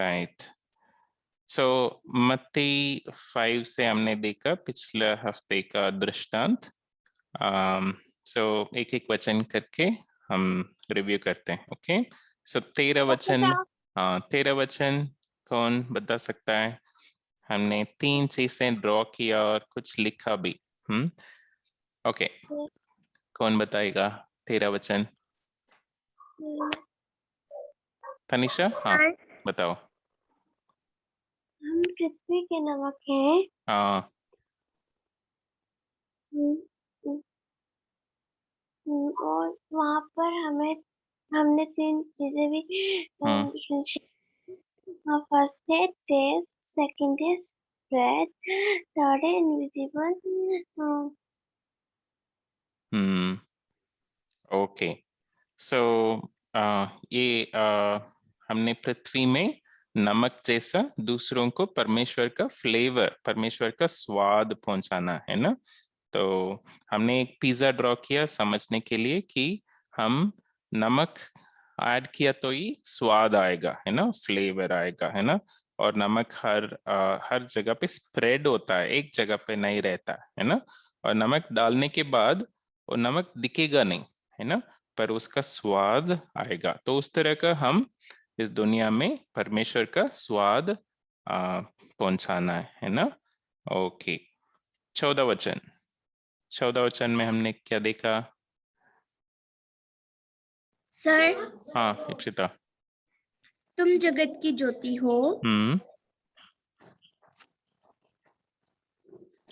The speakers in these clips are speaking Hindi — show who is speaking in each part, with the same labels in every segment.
Speaker 1: राइट। सो मत्ती 5 से हमने देखा पिछले हफ्ते का दृष्टांत। सो एक एक वचन करके हम रिव्यू करते हैं। ओके, सो 13 वचन। हाँ, 13 वचन कौन बता सकता है? हमने 3 चीजें ड्रॉ किया और कुछ लिखा भी। ओके, कौन बताएगा 13 वचन? तनिषा, हाँ बताओ।
Speaker 2: हम पृथ्वी के नमक हैं।
Speaker 1: हाँ।
Speaker 2: और वहाँ पर हमने 3 चीजें भी फर्स्ट है टेस्ट, सेकंड है स्प्रेड, थर्ड है इनविजिबल।
Speaker 1: ओके, सो ये हमने पृथ्वी में नमक जैसा दूसरों को परमेश्वर का फ्लेवर, परमेश्वर का स्वाद पहुंचाना है ना। तो हमने एक पिज्जा ड्रॉ किया समझने के लिए कि हम नमक ऐड किया तो ही स्वाद आएगा, है ना, फ्लेवर आएगा, है ना। और नमक हर जगह पे स्प्रेड होता है, एक जगह पे नहीं रहता है ना। और नमक डालने के बाद वो नमक दिखेगा नहीं, है ना, पर उसका स्वाद आएगा। तो उस तरह का हम इस दुनिया में परमेश्वर का स्वाद पहुंचाना है ना। ओके, 14 वचन। 14 वचन में हमने क्या देखा?
Speaker 2: सर,
Speaker 1: हाँ इप्सिता।
Speaker 2: तुम जगत की ज्योति हो।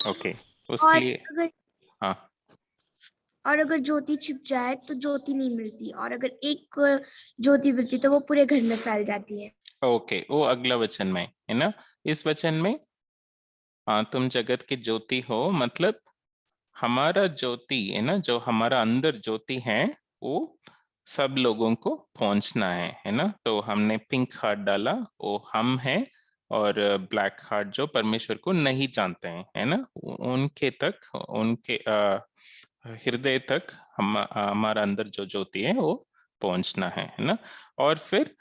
Speaker 1: ओके, उसके
Speaker 2: और
Speaker 1: लिए
Speaker 2: अगर
Speaker 1: हाँ,
Speaker 2: अगर ज्योति छिप जाए तो ज्योति नहीं मिलती, और अगर एक ज्योति मिलती तो वो पूरे घर में फैल जाती है।
Speaker 1: ओके, वो अगला वचन में है ना। इस वचन में तुम जगत की ज्योति हो, मतलब हमारा ज्योति है ना, जो हमारा अंदर ज्योति है वो सब लोगों को पहुंचना है ना। तो हमने पिंक हार्ट डाला, वो हम हैं। और ब्लैक हार्ट जो परमेश्वर को नहीं जानते हैं, है ना, उनके तक, उनके हृदय तक हमारा अंदर जो ज्योति है वो पहुंचना है ना। और फिर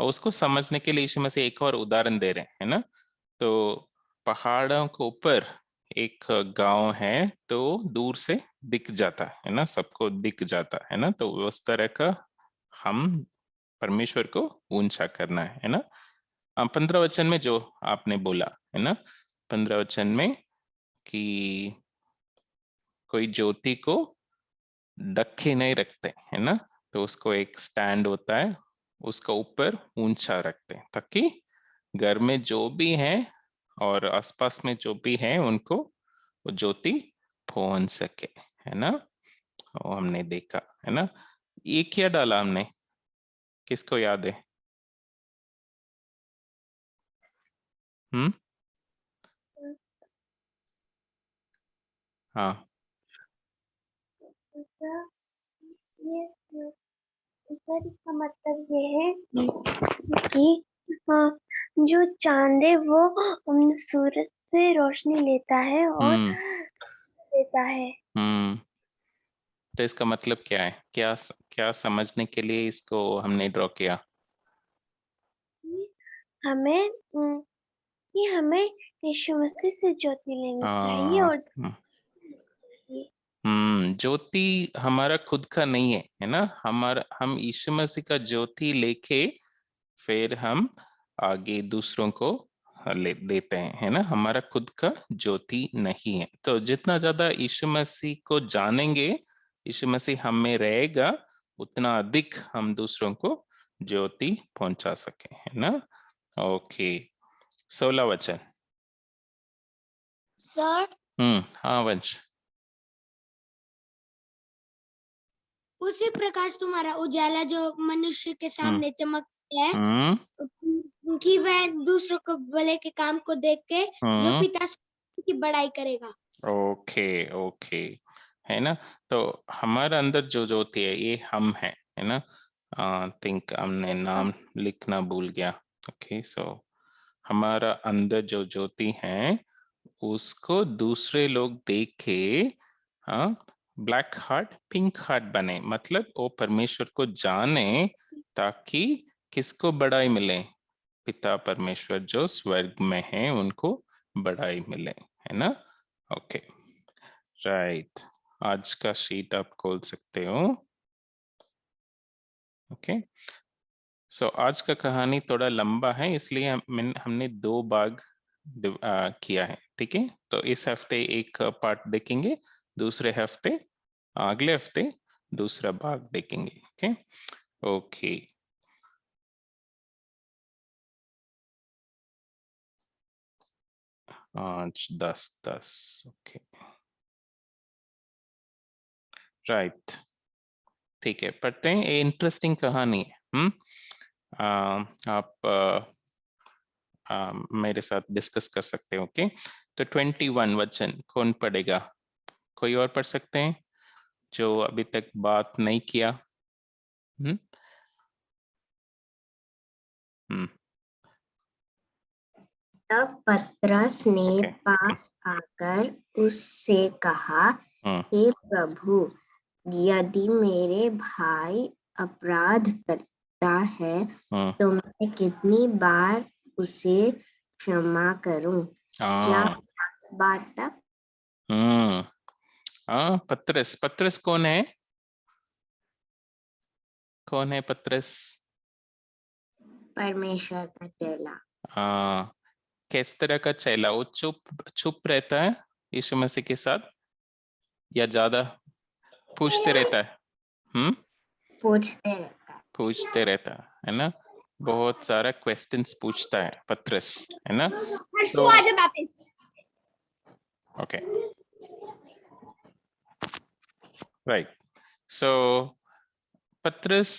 Speaker 1: उसको समझने के लिए यीशु मसीह एक और उदाहरण दे रहे हैं, है ना। तो पहाड़ों के ऊपर एक गांव है, तो दूर से दिख जाता है ना, सबको दिख जाता है ना। तो उस तरह का हम परमेश्वर को ऊंचा करना है ना। 15 वचन में जो आपने बोला है ना, 15 वचन में कि कोई ज्योति को ढके नहीं रखते है ना। तो उसको एक स्टैंड होता है, उसका ऊपर ऊंचा रखते हैं ताकि घर में जो भी है और आसपास में जो भी है उनको वो ज्योति पहुंच सके, है ना। वो हमने देखा है ना। ये क्या डाला हमने, किसको याद है? हम्म, हाँ।
Speaker 2: इसका मतलब ये है कि जो चांद है वो सूरज से रोशनी लेता है और देता है।
Speaker 1: तो इसका मतलब क्या है, क्या क्या समझने के लिए इसको हमने ड्रॉ किया?
Speaker 2: हमें कि हमें यीशु मसीह से ज्योति लेनी चाहिए और
Speaker 1: ज्योति हमारा खुद का नहीं है ना। हम यीशु मसीह का ज्योति लेके फिर हम आगे दूसरों को ले देते हैं, है ना। हमारा खुद का ज्योति नहीं है। तो जितना ज्यादा यीशु मसीह को जानेंगे, यीशु मसीह हम में रहेगा, उतना अधिक हम दूसरों को ज्योति पहुंचा सके, है ना। ओके, 16 वचन।
Speaker 2: सर,
Speaker 1: हाँ वंश।
Speaker 2: उसी प्रकाश तुम्हारा उजाला जो मनुष्य के सामने चमकता है, कि वह दूसरों को भले के काम को देख के जो पिता की बड़ाई करेगा।
Speaker 1: ओके ओके, है ना। तो हमारा अंदर जो ज्योति है ये हम है ना। थिंक हमने नाम लिखना भूल गया। ओके, सो हमारा अंदर जो ज्योति है उसको दूसरे लोग देख के हाँ ब्लैक हार्ट पिंक हार्ट बने, मतलब वो परमेश्वर को जाने, ताकि किसको बड़ाई मिले? पिता परमेश्वर जो स्वर्ग में है उनको बड़ाई मिले, है ना। ओके राइट, आज का शीट आप खोल सकते हो। ओके सो आज का कहानी थोड़ा लंबा है, इसलिए हमने 2 भाग किया है, ठीक है। तो इस हफ्ते एक पार्ट देखेंगे, दूसरे हफ्ते अगले हफ्ते दूसरा भाग देखेंगे। ओके ओके आज 10-10 ओके राइट, ठीक है पढ़ते हैं। ये इंटरेस्टिंग कहानी है। आप मेरे साथ डिस्कस कर सकते हो। ओके तो 21 वचन कौन पढ़ेगा? कोई और पढ़ सकते हैं जो अभी तक बात नहीं किया? हम्म हम्म
Speaker 3: तब पतरस ने
Speaker 1: ओके
Speaker 3: पास आकर उससे कहा,
Speaker 1: हम्म
Speaker 3: हे प्रभु, यदि मेरे भाई अपराध करता है तो मैं कितनी बार उसे क्षमा करूं? क्या 7 बार तक?
Speaker 1: पतरस, पतरस कौन है? कौन है पतरस?
Speaker 3: परमेश्वर का चेला।
Speaker 1: किस तरह का चेला? वो चुप चुप रहता है यीशु मसीह के साथ या ज्यादा पूछते रहता है?
Speaker 3: पूछते रहता है।
Speaker 1: पूछते रहता है ना, बहुत सारा क्वेश्चंस पूछता है पतरस, है ना। तो ओके राइट सो पतरस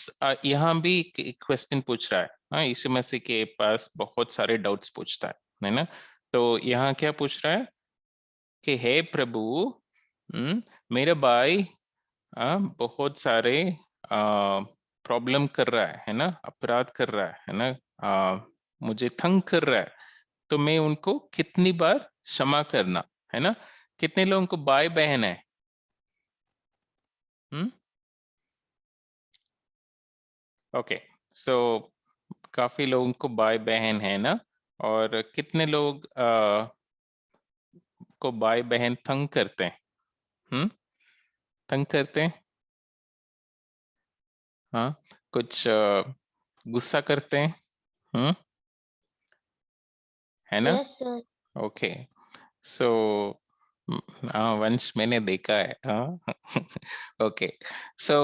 Speaker 1: यहाँ भी एक क्वेश्चन पूछ रहा है। हाँ यीशु मसीह के पास बहुत सारे डाउट्स पूछता है ना। तो यहाँ क्या पूछ रहा है कि हे प्रभु, मेरा भाई बहुत सारे प्रॉब्लम कर रहा है ना, अपराध कर रहा है ना, मुझे तंग कर रहा है, तो मैं उनको कितनी बार क्षमा करना, है ना। कितने लोगों को भाई बहन है? ओके सो काफी लोगों को भाई बहन है ना, और कितने लोग को भाई बहन तंग करते हैं? तंग करते हैं, हाँ कुछ गुस्सा करते हैं, है ना।
Speaker 2: Yes sir.
Speaker 1: ओके सो हाँ वंश मैंने देखा है, हाँ ओके सो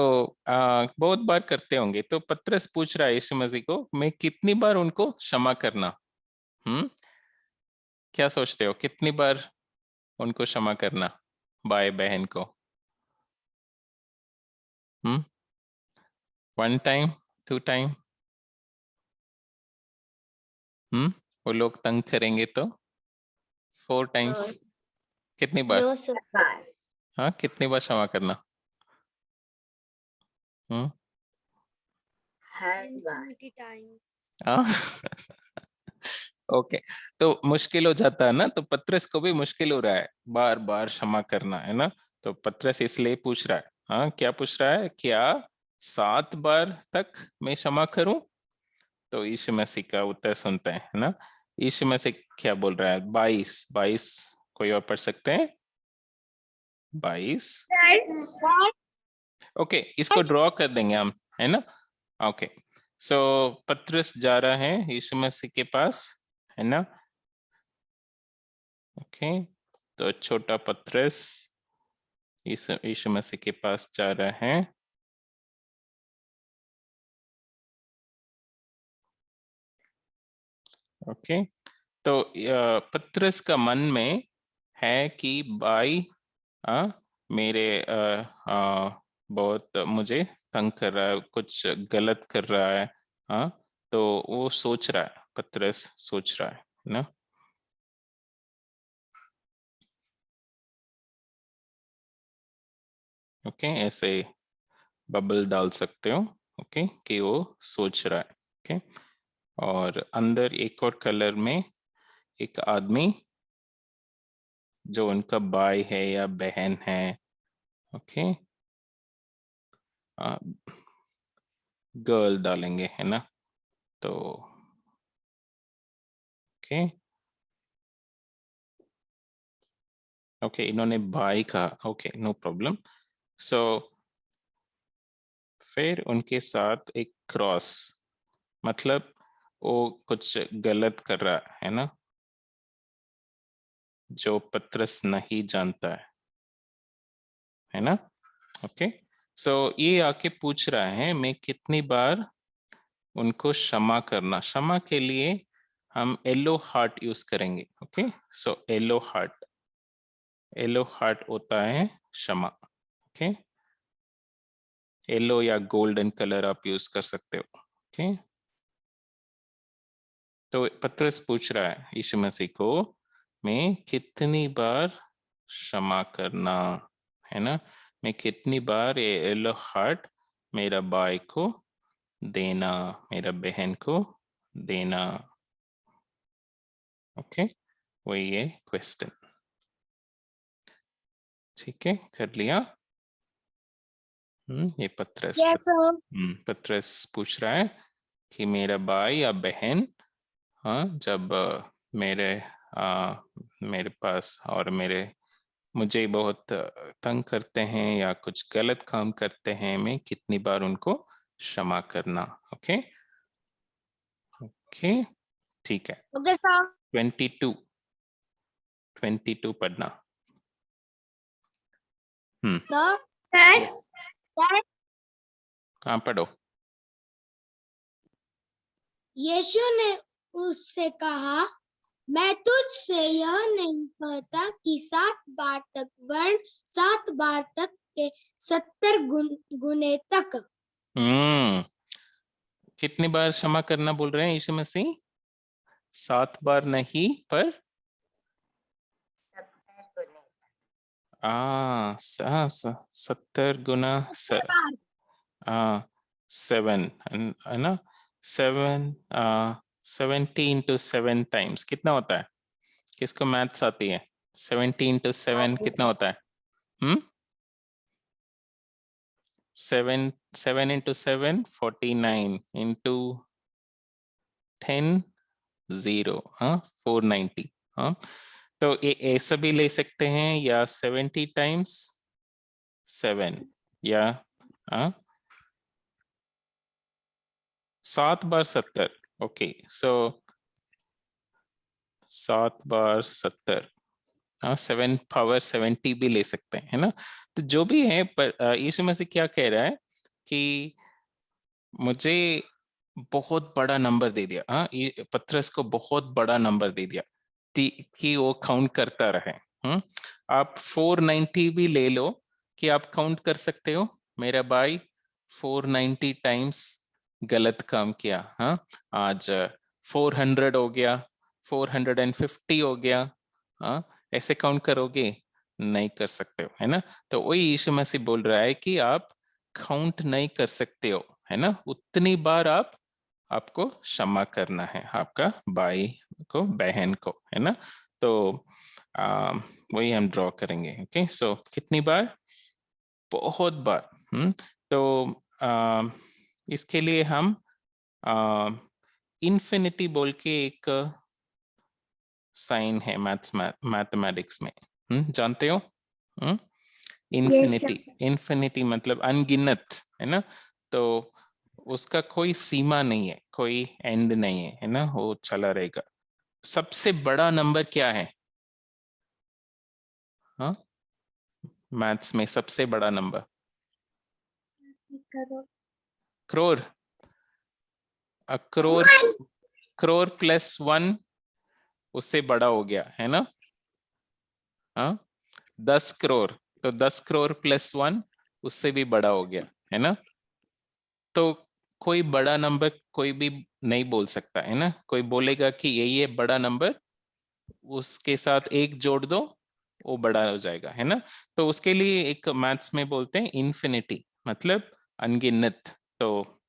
Speaker 1: बहुत बार करते होंगे। तो पतरस पूछ रहा है यीशु मसीह को, मैं कितनी बार उनको क्षमा करना? क्या सोचते हो कितनी बार उनको क्षमा करना भाई बहन को? 1 टाइम, 2 टाइम? वो लोग तंग करेंगे तो 4 टाइम्स? कितनी बार?
Speaker 2: No sir.
Speaker 1: हाँ कितनी बार क्षमा करना?
Speaker 3: हर बार।
Speaker 1: हाँ ओके तो मुश्किल हो जाता है ना, तो पतरस को भी मुश्किल हो रहा है बार बार क्षमा करना, है ना। तो पतरस इसलिए पूछ रहा है, हाँ क्या पूछ रहा है, क्या 7 बार तक मैं क्षमा करूं? तो यीशु मसीह का उत्तर सुनते हैं, है ना। यीशु मसीह क्या बोल रहा है? 22, 22 कोई और पढ़ सकते हैं? 22 ओके इसको ड्रॉ कर देंगे हम, है ना। ओके सो पतरस जा रहा है यीशु मसीह के पास, है ना। ओके तो छोटा पतरस यीशु मसीह के पास जा रहा है। ओके तो पतरस का मन में है कि भाई मेरे बहुत मुझे तंग कर रहा है, कुछ गलत कर रहा है। हाँ तो वो सोच रहा है, पतरस सोच रहा है ना। ओके ऐसे बबल डाल सकते हो, ओके कि वो सोच रहा है। ओके और अंदर एक और कलर में एक आदमी जो उनका भाई है या बहन है। ओके गर्ल डालेंगे, है ना। तो ओके ओके, इन्होंने भाई कहा, ओके नो प्रॉब्लम। सो फिर उनके साथ एक क्रॉस, मतलब वो कुछ गलत कर रहा है ना, जो पत्रस नहीं जानता है ना। ओके सो ये आके पूछ रहा है मैं कितनी बार उनको क्षमा करना। क्षमा के लिए हम येलो हार्ट यूज करेंगे। ओके सो येलो हार्ट होता है क्षमा। ओके येलो या गोल्डन कलर आप यूज कर सकते हो। ओके तो पत्रस पूछ रहा है यीशु मसीह को मैं कितनी बार क्षमा करना, है ना, मैं कितनी बार ये येलो हार्ट मेरा भाई को देना, मेरा बहन को देना। ओके वही है क्वेश्चन। ठीक है कर लिया। ये
Speaker 2: Yes, sir.
Speaker 1: पत्रस पूछ रहा है कि मेरा भाई या बहन, हाँ जब मेरे पास और मुझे बहुत तंग करते हैं या कुछ गलत काम करते हैं, मैं कितनी बार उनको क्षमा करना। ओके ओके ठीक है।
Speaker 2: Okay, sir.
Speaker 1: 22 पढ़ना।
Speaker 2: Sir,
Speaker 1: Yes.
Speaker 2: sir,
Speaker 1: हाँ पढ़ो।
Speaker 2: यीशु ने उससे कहा मैं तुझसे यह नहीं कहता कि 7 बार तक वर्ण 7 बार तक के 70 गुने तक।
Speaker 1: कितनी बार क्षमा करना बोल रहे हैं यीशु मसीह? 7 बार नहीं पर 70 गुना 7 है ना, 70 into 7 टाइम्स कितना होता है? किसको मैथ्स आती है? 70 into 7 कितना होता है? 7 into 7 49 into 10 0, 490। तो ये ऐसा भी ले सकते हैं या 70 times 7 या 7 बार 70। ओके सो 7 बार 70, 7 पावर 70 भी ले सकते हैं, है ना। तो जो भी है, पर यीशु मसीह क्या कह रहा है कि मुझे बहुत बड़ा नंबर दे दिया, पत्रस को बहुत बड़ा नंबर दे दिया कि वो काउंट करता रहे। आप 490 भी ले लो कि आप काउंट कर सकते हो, मेरा भाई 490 टाइम्स गलत काम किया। आज 400 हो गया, 450 हो गया, ऐसे काउंट करोगे? नहीं कर सकते हो, है ना। तो वही यीशु मसीह बोल रहा है कि आप काउंट नहीं कर सकते हो, है ना, उतनी बार आपको क्षमा करना है आपका भाई को, बहन को, है ना। तो वही हम ड्रॉ करेंगे। ओके सो कितनी बार? बहुत बार। तो इसके लिए हम इन्फिनिटी बोल के एक साइन है मैथमेटिक्स में, जानते हो? इन्फिनिटी मतलब अनगिनत, है ना। तो उसका कोई सीमा नहीं है, कोई एंड नहीं है ना, वो चला रहेगा। सबसे बड़ा नंबर क्या है? मैथ्स में सबसे बड़ा नंबर? करोड़। करोड़ प्लस 1 उससे बड़ा हो गया, है ना। 10 करोड़, तो 10 करोड़ प्लस 1 उससे भी बड़ा हो गया, है ना। तो कोई बड़ा नंबर कोई भी नहीं बोल सकता, है ना। कोई बोलेगा कि यही है बड़ा नंबर, उसके साथ 1 जोड़ दो, वो बड़ा हो जाएगा, है ना। तो उसके लिए एक मैथ्स में बोलते हैं इन्फिनिटी, मतलब अनगिनत। तो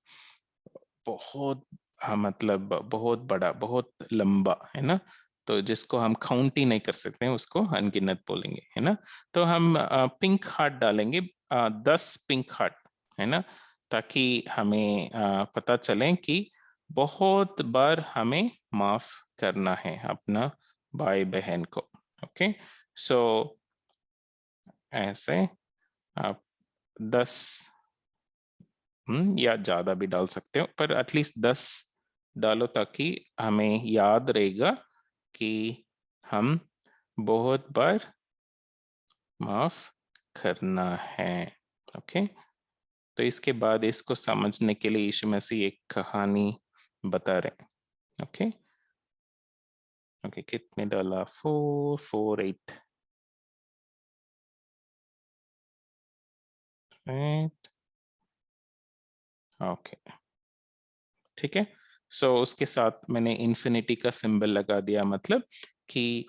Speaker 1: बहुत, मतलब बहुत बड़ा, बहुत लंबा, है ना। तो जिसको हम काउंट ही नहीं कर सकते हैं उसको अनगिनत बोलेंगे, है ना। तो हम पिंक हार्ट डालेंगे, 10 पिंक हार्ट, है ना, ताकि हमें पता चले कि बहुत बार हमें माफ करना है अपना भाई बहन को। ओके, सो ऐसे आप 10 या ज्यादा भी डाल सकते हो, पर एटलीस्ट 10 डालो ताकि हमें याद रहेगा कि हम बहुत बार माफ करना है। ओके, तो इसके बाद इसको समझने के लिए यीशु मसीह एक कहानी बता रहे हैं। ओके ओके, कितने डाला? 4 4 8 राइट। ओके, ठीक है। सो उसके साथ मैंने इन्फिनिटी का सिंबल लगा दिया, मतलब कि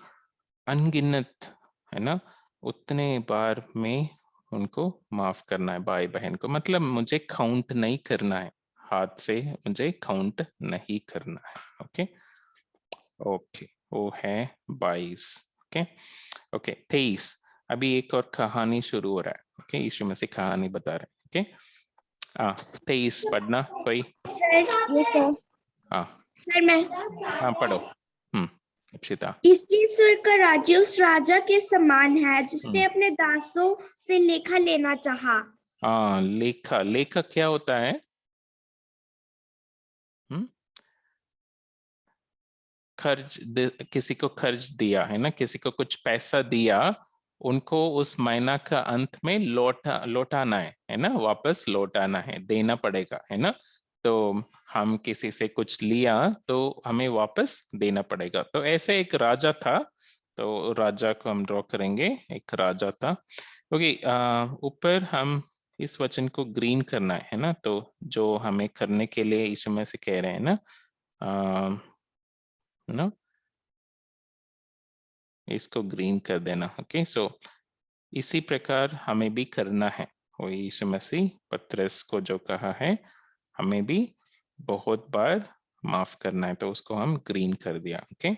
Speaker 1: अनगिनत, है ना, उतने बार में उनको माफ करना है भाई बहन को, मतलब मुझे काउंट नहीं करना है, हाथ से मुझे काउंट नहीं करना है। ओके ओके, वो है 22। Okay okay, 23। अभी एक और कहानी शुरू हो रहा है। ओके, यीशु मसीह कहानी बता रहे हैं। ओके 23 पढ़ना कोई?
Speaker 2: सर, ये सर।
Speaker 1: हाँ
Speaker 2: सर मैं।
Speaker 1: हाँ पढ़ो। इप्सिता।
Speaker 2: इसलिए स्वर्ग का राज्य उस राजा के समान है जिसने
Speaker 1: हम्म।
Speaker 2: अपने दासों से लेखा लेना चाहा।
Speaker 1: हाँ, लेखा, लेखा क्या होता है? खर्च, किसी को खर्च दिया है ना, किसी को कुछ पैसा दिया, उनको उस महीना का अंत में लौटाना है ना, वापस लौटाना है, देना पड़ेगा, है ना। तो हम किसी से कुछ लिया तो हमें वापस देना पड़ेगा। तो ऐसे एक राजा था, तो राजा को हम ड्रॉ करेंगे। एक राजा था। ओके, ऊपर हम इस वचन को ग्रीन करना है ना, तो जो हमें करने के लिए यीशु मसीह कह रहे हैं ना, ना इसको ग्रीन कर देना। ओके, सो इसी प्रकार हमें भी करना है। वो यीशु मसीह पतरस को जो कहा है, हमें भी बहुत बार माफ करना है, तो उसको हम ग्रीन कर दिया। ओके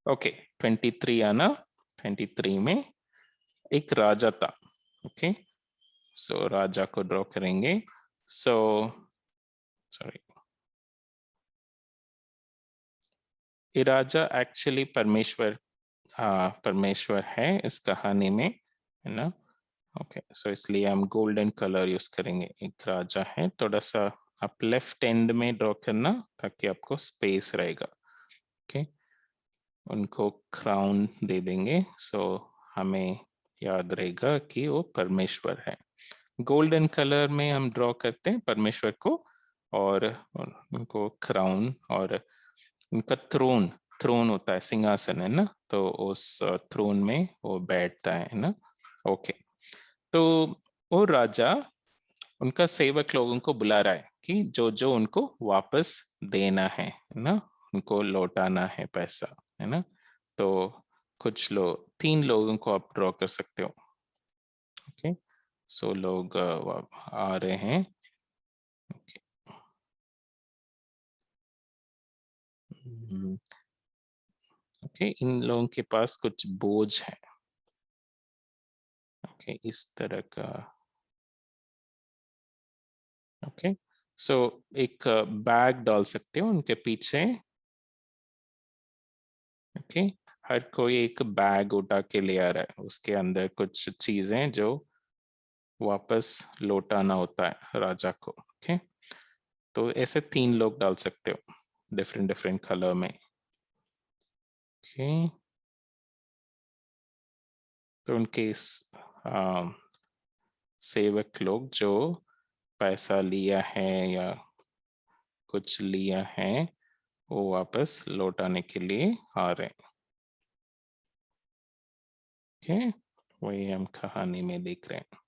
Speaker 1: ओके, 23 आना। 23 में एक राजा था। ओके, सो राजा को ड्रॉ करेंगे। सो सॉरी, ये राजा एक्चुअली परमेश्वर, परमेश्वर है इस कहानी में, है ना। ओके, सो इसलिए हम गोल्डन कलर यूज करेंगे। एक राजा है, थोड़ा सा आप लेफ्ट एंड में ड्रॉ करना ताकि आपको स्पेस रहेगा। ओके, उनको क्राउन दे देंगे, सो हमें याद रहेगा कि वो परमेश्वर है। गोल्डन कलर में हम ड्रॉ करते हैं परमेश्वर को, और उनको क्राउन, और उनका थ्रोन, थ्रोन होता है, सिंहासन, है ना, तो उस थ्रोन में वो बैठता है ना। ओके, तो वो राजा उनका सेवक लोगों को बुला रहा है कि जो जो उनको वापस देना है ना, उनको लौटाना है पैसा, है ना। तो कुछ लोग, 3 लोगों को आप ड्रॉ कर सकते हो। ओके, सो लोग आ रहे हैं। ओके, ओके, इन लोगों के पास कुछ बोझ है। ओके, इस तरह का। ओके, सो एक बैग डाल सकते हो उनके पीछे। ओके, हर कोई एक बैग उठा के ले आ रहा है, उसके अंदर कुछ चीजें जो वापस लौटाना होता है राजा को। ओके, तो ऐसे 3 लोग डाल सकते हो डिफरेंट डिफरेंट कलर में। ओके, तो उनके सेवक लोग जो पैसा लिया है या कुछ लिया है, वो वापस लौटाने के लिए आ रहे हैं। ओके, वही हम कहानी में देख रहे हैं।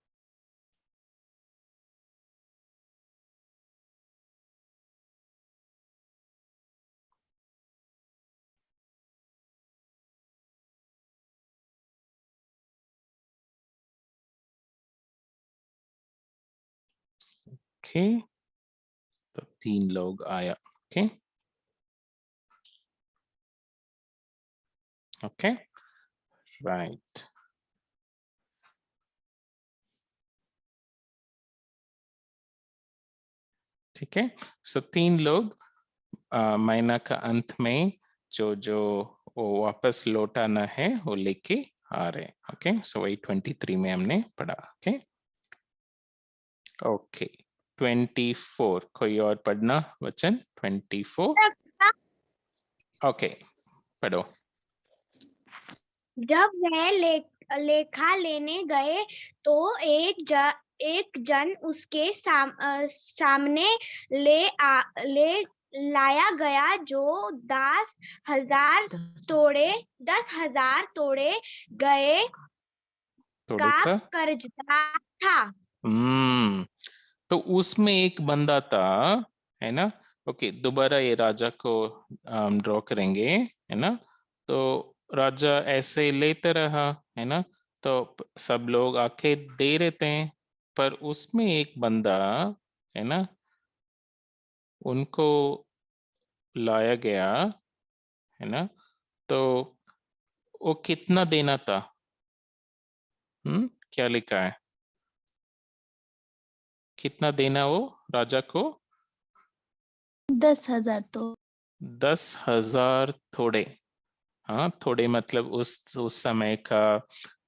Speaker 1: ओके, तो 3 लोग आया। Okay okay, right. ठीक है, सो 3 लोग महीना का अंत में जो जो वो वापस लौटाना है वो लेके आ रहे। ओके, सो वही 23 में हमने पढ़ा। ओके ओके 24 कोई और पढ़ना वचन 24। ओके पढ़ो।
Speaker 2: जब वह लेखा लेने गए तो एक जन उसके सामने ले लाया गया जो 10,000 तोड़े गए का कर्जदार था।
Speaker 1: तो उसमें एक बंदा था, है ना। ओके दोबारा ये राजा को ड्रॉ करेंगे, है ना। तो राजा ऐसे लेते रहा, है ना। तो सब लोग आके दे रहे थे, पर उसमें एक बंदा, है ना, उनको लाया गया, है ना। तो वो कितना देना था? क्या लिखा है? कितना देना वो राजा को?
Speaker 4: 10,000 तो
Speaker 1: 10,000 थोड़े। हाँ थोड़े मतलब उस समय का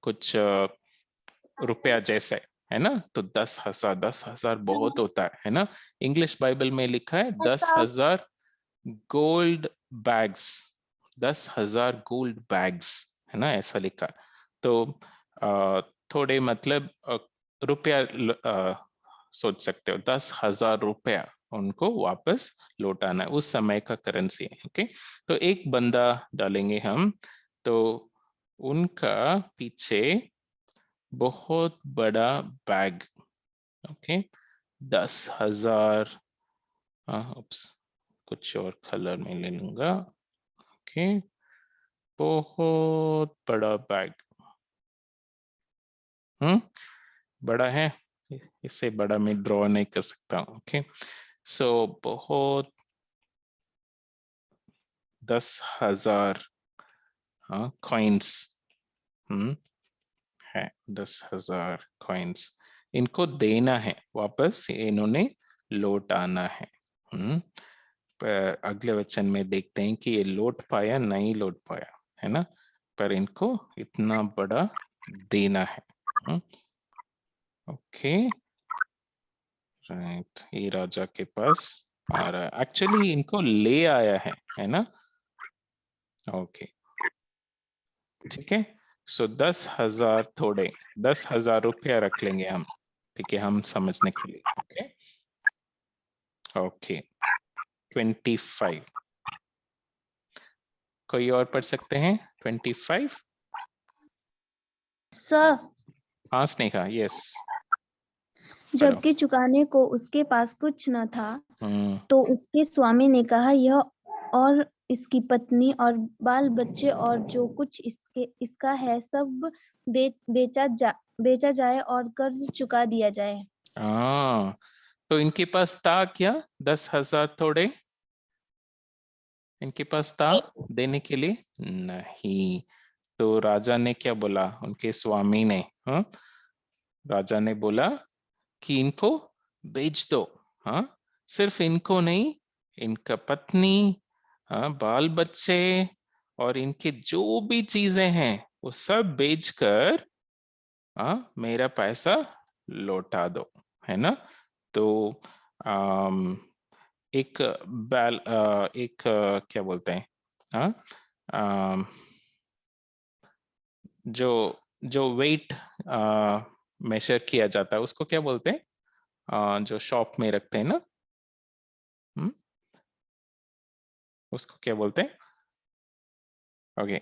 Speaker 1: कुछ रुपया जैसे, है ना। तो 10,000 बहुत होता है ना। इंग्लिश बाइबल में लिखा है 10,000 गोल्ड बैग्स, 10,000 गोल्ड बैग्स, है ना, ऐसा लिखा। तो थोड़े मतलब रुपया सोच सकते हो, 10,000 रुपया उनको वापस लौटाना है, उस समय का करेंसी है। ओके तो एक बंदा डालेंगे हम, तो उनका पीछे बहुत बड़ा बैग। ओके 10,000, कुछ और कलर में ले लूंगा। ओके बहुत बड़ा बैग, बड़ा है, इससे बड़ा मैं ड्रॉ नहीं कर सकता। ओके सो बहुत 10,000 कॉइन्स है, 10,000 कॉइन्स इनको देना है वापस, इन्होंने लौटाना है। पर अगले वचन में देखते हैं कि ये लौट पाया नहीं लौट पाया, है ना। पर इनको इतना बड़ा देना है। ओके राइट, ये राजा के पास आ रहा है, एक्चुअली इनको ले आया है ना। ओके ठीक है सो 10,000 थोड़े, 10,000 रुपया रख लेंगे हम, ठीक है, हम समझने के लिए। ओके ओके 25 कोई और पढ़ सकते हैं? 25
Speaker 4: सर।
Speaker 1: हाँ स्नेहा यस।
Speaker 4: जबकि चुकाने को उसके पास कुछ न था, तो उसके स्वामी ने कहा यह और इसकी पत्नी और बाल बच्चे और जो कुछ इसका है सब बेचा जाए और कर्ज चुका दिया जाए।
Speaker 1: तो इनके पास था क्या 10,000 थोड़े? इनके पास था देने के लिए? नहीं। तो राजा ने क्या बोला? उनके स्वामी ने, राजा ने बोला कि इनको बेच दो। हाँ सिर्फ इनको नहीं, इनका पत्नी, बाल बच्चे और इनके जो भी चीजें हैं वो सब बेचकर मेरा पैसा लौटा दो, है ना। तो एक एक क्या बोलते हैं, जो जो वेट मेजर किया जाता है उसको क्या बोलते हैं? जो शॉप में रखते हैं ना, उसको क्या बोलते हैं? ओके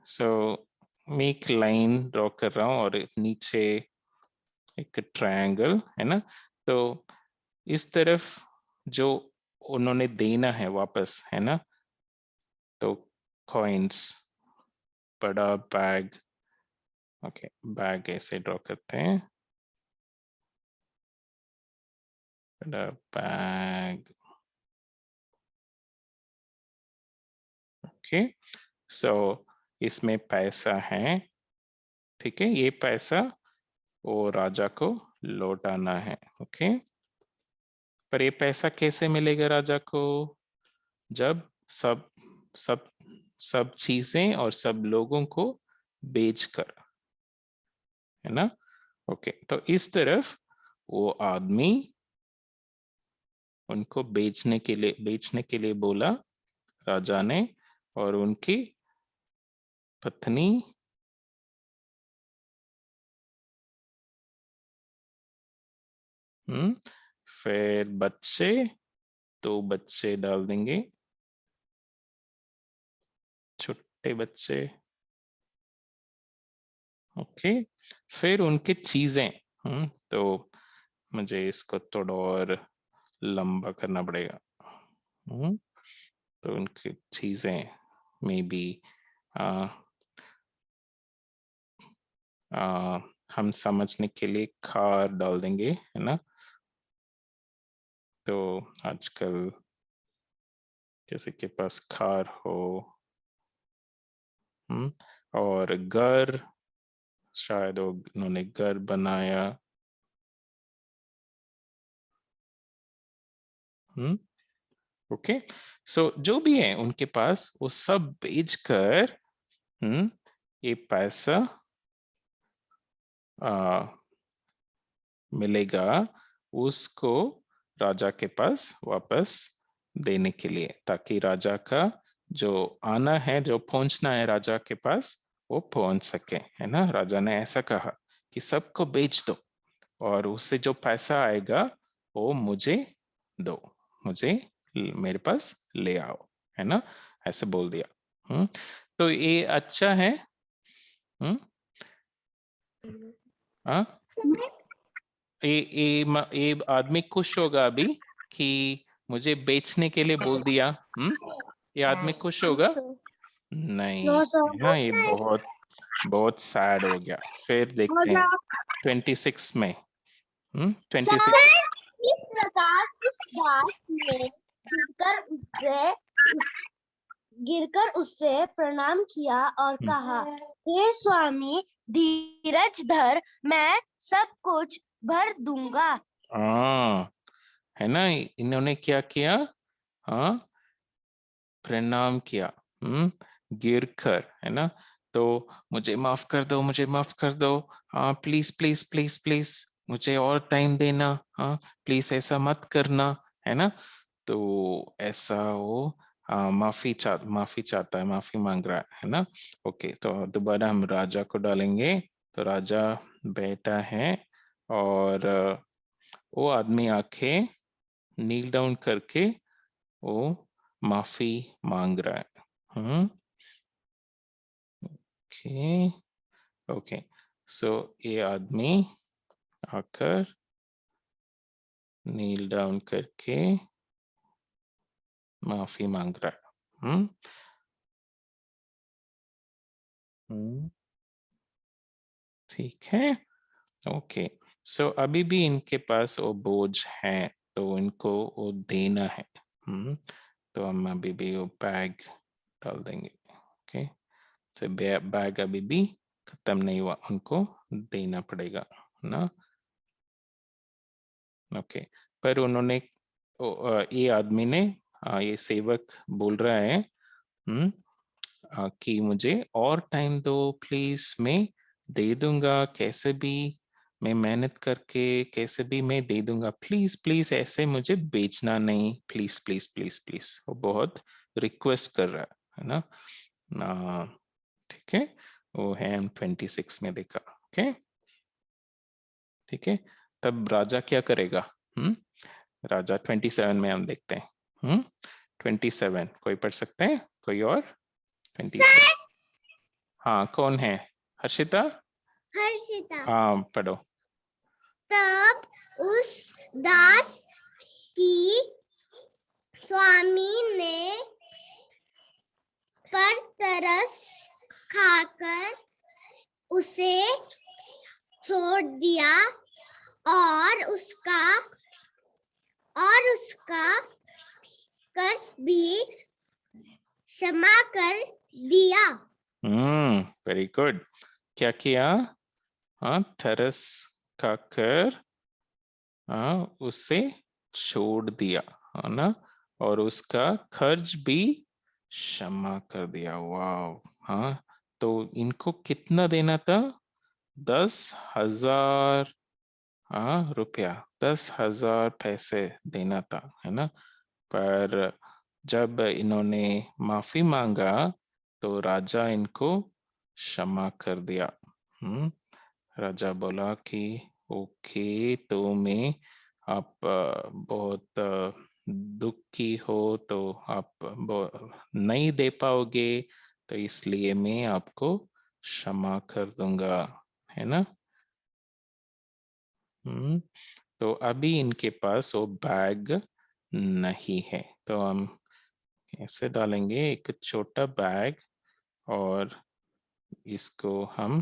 Speaker 1: सो मैं एक लाइन ड्रॉ कर रहा हूँ और नीचे एक ट्रायंगल, है ना। तो इस तरफ जो उन्होंने देना है वापस, है ना, तो कॉइन्स, बड़ा बैग। ओके बैग ऐसे ड्रॉ करते हैं, बड़ा बैग। ओके सो इसमें पैसा है, ठीक है, ये पैसा वो राजा को लौटाना है। ओके पर ये पैसा कैसे मिलेगा राजा को? जब सब सब सब चीजें और सब लोगों को बेचकर, है ना। ओके, तो इस तरफ वो आदमी उनको बेचने के लिए बोला राजा ने, और उनकी पत्नी फिर बच्चे, तो बच्चे डाल देंगे, छोटे बच्चे। ओके, फिर उनके चीजें, तो मुझे इसको थोड़ा और लंबा करना पड़ेगा। तो उनकी चीजें मे बी हम समझने के लिए कार डाल देंगे, है ना। तो आजकल किसी के पास कार हो, और घर, शायद उन्होंने घर बनाया। ओके, सो जो भी है उनके पास वो सब बेचकर ये पैसा मिलेगा उसको राजा के पास वापस देने के लिए, ताकि राजा का जो आना है, जो पहुंचना है राजा के पास, वो पहुंच सके, है ना। राजा ने ऐसा कहा कि सबको बेच दो और उससे जो पैसा आएगा वो मुझे दो, मुझे मेरे पास ले आओ, है ना, ऐसे बोल दिया। तो ये अच्छा है। ये आदमी खुश होगा अभी कि मुझे बेचने के लिए बोल दिया। ये आदमी खुश होगा? नहीं, है ना, ये बहुत बहुत सैड हो गया। फिर देखते हैं 26 में। 26
Speaker 2: इस प्रकार उस दास ने गिरकर उससे प्रणाम किया और कहा, हे स्वामी, धीरज धर, मैं सब कुछ भर दूंगा।
Speaker 1: है ना, इन्होंने क्या किया? प्रणाम किया, गिरकर, है ना। तो मुझे माफ कर दो, मुझे माफ कर दो, हाँ प्लीज प्लीज प्लीज प्लीज, मुझे और टाइम देना, हाँ प्लीज ऐसा मत करना, है ना। तो ऐसा वो माफी चाहता है, माफी मांग रहा है ना। ओके, तो दोबारा हम राजा को डालेंगे। तो राजा बैठा है और वो आदमी आके नील डाउन करके वो माफी मांग रहा है। ओके ओके, सो ये आदमी आकर नील डाउन करके माफी मांग रहा है। ठीक है। ओके, सो अभी भी इनके पास वो बोझ है, तो इनको वो देना है। तो हम अभी भी वो बैग डाल देंगे। ओके, तो बैग अभी भी खत्म नहीं हुआ, उनको देना पड़ेगा ना। ओके, पर उन्होंने ये आदमी ने, ये सेवक बोल रहा है कि मुझे और टाइम दो प्लीज, मैं दे दूंगा कैसे भी, मैं मेहनत करके कैसे भी मैं दे दूंगा, प्लीज प्लीज ऐसे मुझे बेचना नहीं, प्लीज प्लीज प्लीज प्लीज। वो बहुत रिक्वेस्ट कर रहा है ना। ठीक है, वो है 26 में देखा। ओके, ठीक है, तब राजा क्या करेगा? राजा 27 में हम देखते हैं। 27 कोई पढ़ सकते हैं? कोई और? 27, हाँ कौन है? हर्षिता? हाँ पढ़ो।
Speaker 2: तब उस दास की स्वामी ने पर तरस खाकर उसे छोड़ दिया और उसका कर्ज भी क्षमा कर दिया।
Speaker 1: Very good. क्या किया? तरस खाकर उसे छोड़ दिया, है ना। और उसका खर्च भी क्षमा कर दिया। वाह। हाँ, तो इनको कितना देना था? 10,000 रुपया, 10,000 पैसे देना था, है ना। पर जब इन्होंने माफी मांगा तो राजा इनको क्षमा कर दिया। राजा बोला कि ओके, तो मैं आप बहुत दुखी हो तो आप नहीं दे पाओगे, तो इसलिए मैं आपको क्षमा कर दूंगा, है ना। तो अभी इनके पास वो बैग नहीं है, तो हम ऐसे डालेंगे एक छोटा बैग और इसको हम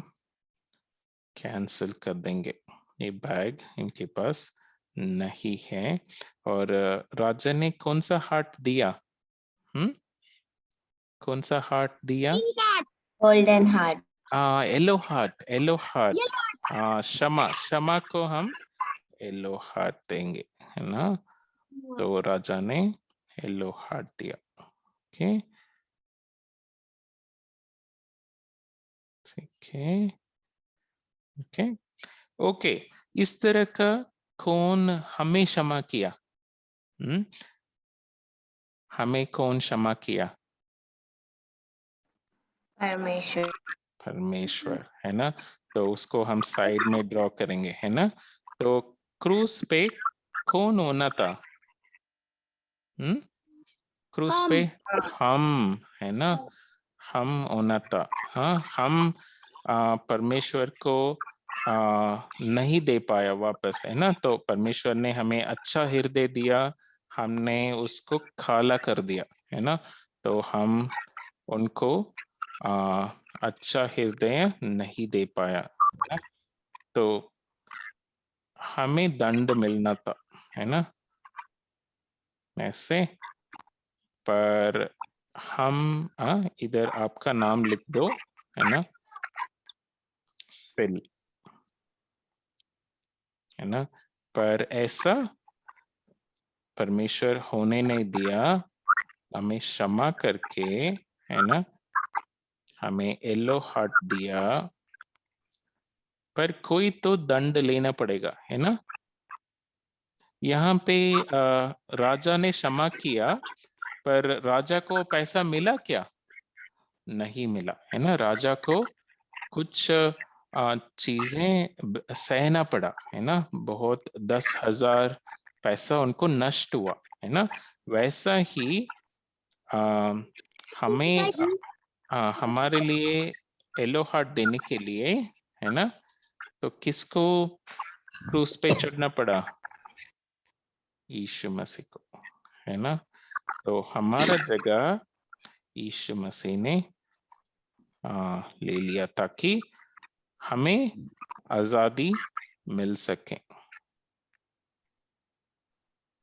Speaker 1: कैंसिल कर देंगे। ये बैग इनके पास नहीं है। और राजा ने कौन सा हार्ट दिया? कौन सा हार्ट दिया?
Speaker 3: Golden heart.
Speaker 1: Yellow heart, yellow heart. क्षमा, क्षमा को हम येलो हार्ट देंगे, है ना। तो राजा ने येलो हार्ट दिया। ओके, ठीक है। Okay, okay. इस तरह का कौन हमें क्षमा किया? हमें कौन क्षमा किया?
Speaker 3: परमेश्वर।
Speaker 1: परमेश्वर, है ना। तो उसको हम साइड में ड्रॉ करेंगे, है ना। तो क्रूस पे कौन होना था? क्रूस पे हम, है ना। हम होना था। हाँ, हम परमेश्वर को नहीं दे पाया वापस, है ना। तो परमेश्वर ने हमें अच्छा हृदय दिया, हमने उसको खाला कर दिया, है ना। तो हम उनको अच्छा हृदय नहीं दे पाया, है ना? तो हमें दंड मिलना था, है ना, ऐसे। पर हम इधर आपका नाम लिख दो, है ना, फिल, है ना। पर ऐसा परमेश्वर होने नहीं दिया, हमें क्षमा करके, है ना, हमें येलो हार्ट दिया। पर कोई तो दंड लेना पड़ेगा, है ना। यहाँ पे राजा ने क्षमा किया, पर राजा को पैसा मिला क्या? नहीं मिला, है ना। राजा को कुछ चीजें सहना पड़ा, है ना। बहुत 10,000 पैसा उनको नष्ट हुआ, है ना। वैसा ही आ, हमें हमारे लिए येलो हार्ट देने के लिए, है ना, तो किसको क्रूस पे चढ़ना पड़ा? यीशु मसीह को, है ना। तो हमारा जगह यीशु मसीह ने ले लिया ताकि हमें आजादी मिल सके,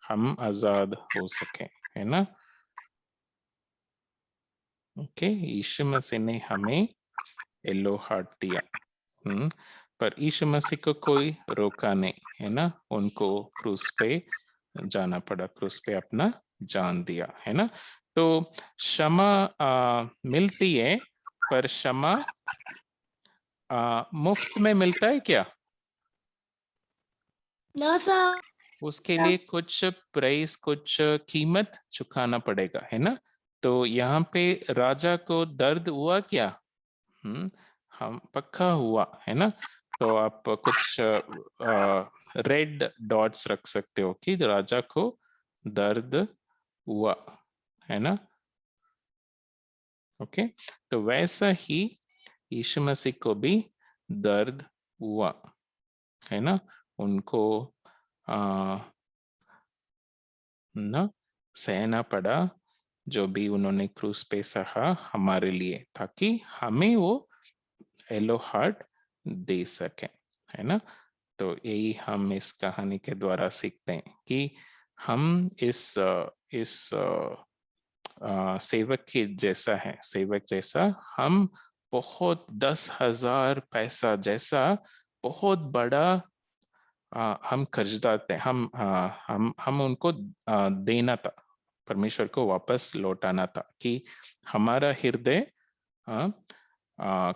Speaker 1: हम आजाद हो सके, है ना। ओके, यीशु मसीह ने हमें येलो हार्ट दिया। पर यीशु मसीह को कोई रोका नहीं, है ना। उनको क्रूस पे जाना पड़ा, क्रूस पे अपना जान दिया, है ना। तो क्षमा मिलती है, पर क्षमा मुफ्त में मिलता है क्या?
Speaker 2: No sir.
Speaker 1: उसके लिए कुछ प्राइस, कुछ कीमत चुकाना पड़ेगा, है ना। तो यहाँ पे राजा को दर्द हुआ क्या? हम पक्का हुआ, है ना। तो आप कुछ रेड डॉट्स रख सकते हो कि राजा को दर्द हुआ, है ना। ओके, तो वैसा ही यीशु मसीह को भी दर्द हुआ, है ना। उनको ना सहना पड़ा जो भी उन्होंने क्रूस पे सहा हमारे लिए, ताकि हमें वो येलो हार्ट दे सके, है ना। तो यही हम इस कहानी के द्वारा सीखते हैं कि हम इस सेवक के जैसा है, सेवक जैसा हम बहुत 10,000 पैसा जैसा बहुत बड़ा हम कर्जदार थे, हम उनको देना था, परमेश्वर को वापस लौटाना था कि हमारा हृदय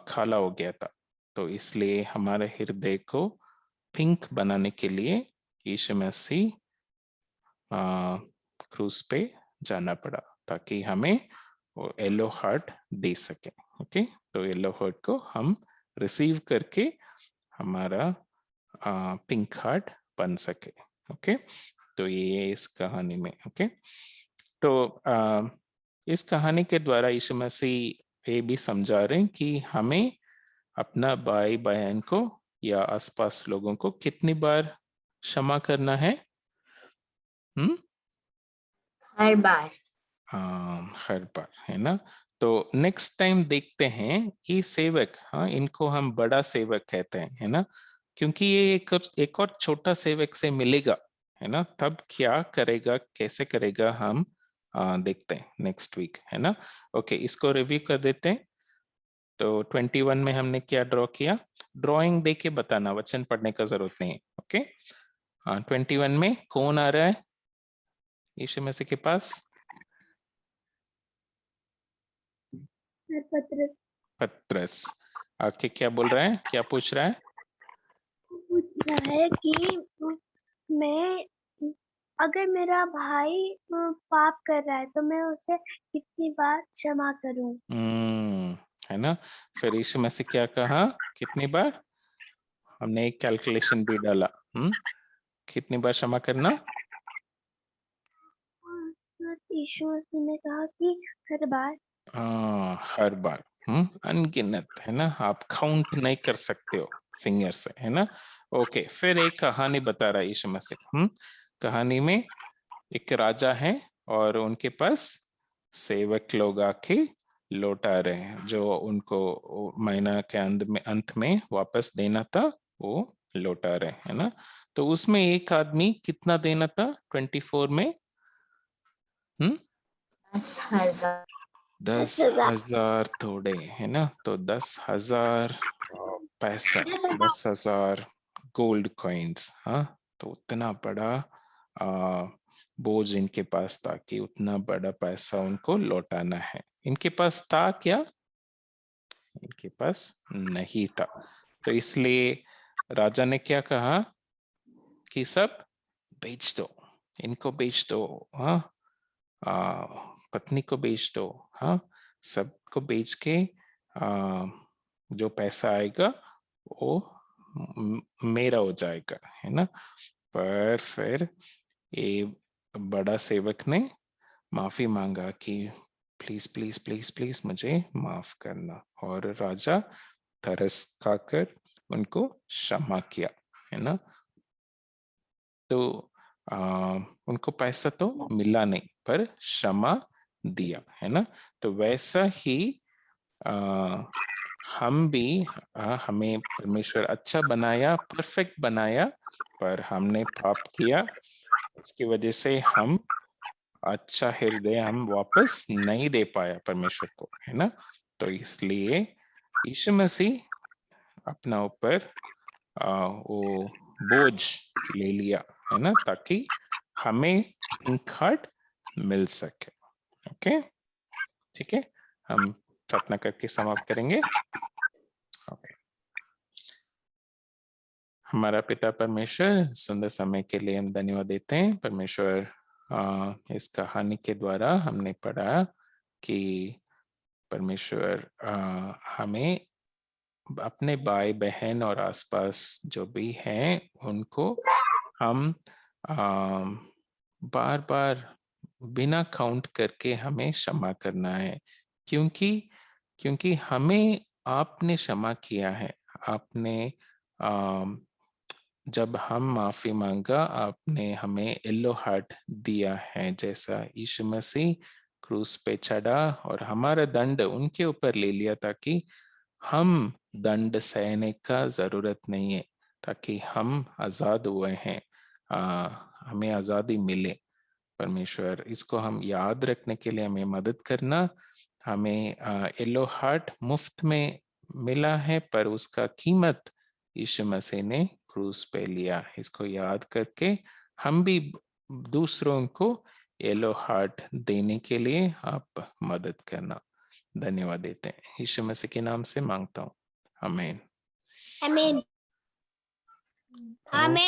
Speaker 1: खाला हो गया था, तो इसलिए हमारे हृदय को पिंक बनाने के लिए यीशु मसीह क्रूस पे जाना पड़ा ताकि हमें वो येलो हार्ट दे सके। ओके, तो येलो हार्ट को हम रिसीव करके हमारा पिंक हार्ट बन सके। ओके, तो ये इस कहानी में। ओके, तो इस कहानी के द्वारा यीशु मसीह ये भी समझा रहे हैं कि हमें अपना भाई बहन को या आसपास लोगों को कितनी बार क्षमा करना है?
Speaker 3: हर बार।
Speaker 1: हर बार, है ना। तो नेक्स्ट टाइम देखते हैं ये सेवक, इनको हम बड़ा सेवक कहते हैं, है ना, क्योंकि ये एक और छोटा सेवक से मिलेगा, है ना, तब क्या करेगा, कैसे करेगा, हम देखते हैं नेक्स्ट वीक, है ना। ओके, इसको रिव्यू कर देते हैं। तो 21 में हमने क्या ड्रॉ किया? ड्राइंग देके बताना, वचन पढ़ने का जरूरत नहीं है। ओके, 21 में कौन आ रहा है यीशु मसीह के पास? पतरस आके क्या बोल रहा है, क्या पूछ रहा है?
Speaker 4: पूछ रहा है कि मैं, अगर मेरा भाई पाप कर रहा है तो मैं उसे कितनी बार क्षमा करूं?
Speaker 1: है ना। फिर यीशु मसीह क्या कहा, कितनी बार? हमने एक कैलकुलेशन भी डाला। कितनी बार क्षमा करना?
Speaker 4: यीशु मसीह ने कहा कि हर बार।
Speaker 1: हर बार। अनगिनत, है ना, आप काउंट नहीं कर सकते हो फिंगर से, है ना। ओके, फिर एक कहानी बता रहा है यीशु मसीह। कहानी में एक राजा है और उनके पास सेवक लोग आके लौटा रहे हैं, जो उनको महीना के अंत में वापस देना था, वो लौटा रहे हैं, है ना। तो उसमें एक आदमी कितना देना था 24 में?
Speaker 3: 10,000।
Speaker 1: 10,000 थोड़े, है ना, तो 10,000 पैसा, 10,000 गोल्ड कॉइन्स। तो उतना बड़ा बोझ इनके पास था कि उतना बड़ा पैसा उनको लौटाना है। इनके पास था क्या? इनके पास नहीं था। तो इसलिए राजा ने क्या कहा कि सब बेच दो, इनको बेच दो, पत्नी को बेच दो, सबको बेच के जो पैसा आएगा वो मेरा हो जाएगा, है ना। पर फिर ये बड़ा सेवक ने माफी मांगा कि प्लीज प्लीज प्लीज प्लीज मुझे माफ करना, और राजा तरस खाकर उनको क्षमा किया, है ना। तो उनको पैसा तो मिला नहीं पर क्षमा दिया, है ना। तो वैसा ही हम भी, हमें परमेश्वर अच्छा बनाया, परफेक्ट बनाया, पर हमने पाप किया, इसकी वजह से हम अच्छा हृदय हम वापस नहीं दे पाया परमेश्वर को, है ना। तो इसलिए यीशु मसीह अपना ऊपर वो बोझ ले लिया, है ना, ताकि हमें पिंक हार्ट मिल सके। ओके, ठीक है, हम प्रार्थना करके समाप्त करेंगे। ओके, हमारा पिता परमेश्वर, सुंदर समय के लिए हम धन्यवाद देते हैं परमेश्वर। इस कहानी के द्वारा हमने पढ़ा कि परमेश्वर हमें अपने भाई बहन और आसपास जो भी हैं उनको हम बार बार बिना काउंट करके हमें क्षमा करना है, क्योंकि हमें आपने क्षमा किया है। आपने जब हम माफी मांगा, आपने हमें येलो हार्ट दिया है, जैसा यीशु मसीह क्रूस पे चढ़ा और हमारा दंड उनके ऊपर ले लिया ताकि हम दंड सहने का जरूरत नहीं है, ताकि हम आजाद हुए हैं, हमें आजादी मिले। परमेश्वर, इसको हम याद रखने के लिए हमें मदद करना। हमें येलो हार्ट मुफ्त में मिला है, पर उसका कीमत यीशु मसीह ने क्रूस पे लिया। इसको याद करके हम भी दूसरों को येलो हार्ट देने के लिए आप मदद करना। धन्यवाद देते हैं, यीशु मसीह के नाम से मांगता हूँ, आमीन।
Speaker 2: आमीन। आमीन।